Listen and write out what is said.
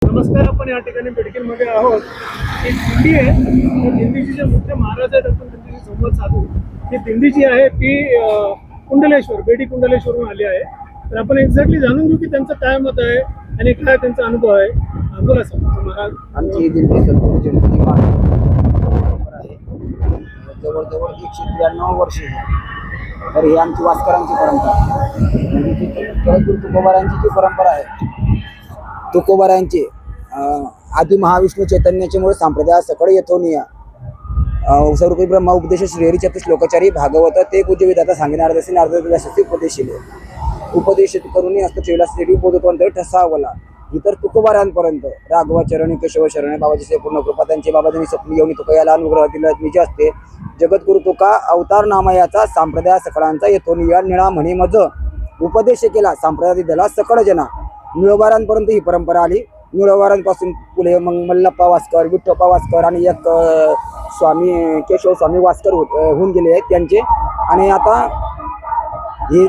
नमस्कार. आपण या ठिकाणी बेडकीमध्ये आहोत. एक दिंडी आहे. त्या दिंडीचे जे मुख्य महाराज आहेत आपण त्यांच्याशी संवाद साधू. ही दिंडी जी आहे ती कुंडलेश्वर बेडी कुंडलेश्वरून आली आहे. तर आपण एक्झॅक्टली जाणून घेऊ की त्यांचं काय मत आहे आणि काय त्यांचा अनुभव आहे. बोला सर महाराज. आमची ही दिंडी सद्गुरू जयंती महाराज आहे. जवळजवळ 193 वर्षे तर ही आमची वास्करांची परंपरा आहे. म्हणजे ती तुकोबारायांची जी परंपरा आहे, तुकोबारायांची आदि महाविष्णू चैतन्याच्यामुळे संप्रदाय सकळ येथोनिया स्वरूपी ब्रह्मा उपदेश श्रीहरी चतुश्लोकचारी भागवत ते पूज्य विधाता सांगणार दसी नारद व्याससी उपदेशिले उपदेशित करून असतो चैलास बोधतवंत ठसावला इतर तुकोबारांपर्यंत राघवा चरणी केशव शरणे बाबाजी से पूर्ण कृपा त्यांचे बाबाजींनी स्वप्न येऊन तुकयाला अनुग्रह दिला निजे असते. जगद्गुरु तुका अवतार नामयाचा संप्रदाय सकळांचा येथोनिया निळा म्हणे मज उपदेश केला संप्रदाय दिला सकळ जना. निळोबारांपर्यंत ही परंपरा आली. निळोबारांपासून पुढे मग मल्लप्पा वास्कर, विठ्ठप्पा वास्कर आणि एक स्वामी केशव स्वामी वास्कर होऊन गेले आहेत त्यांचे. आणि आता हे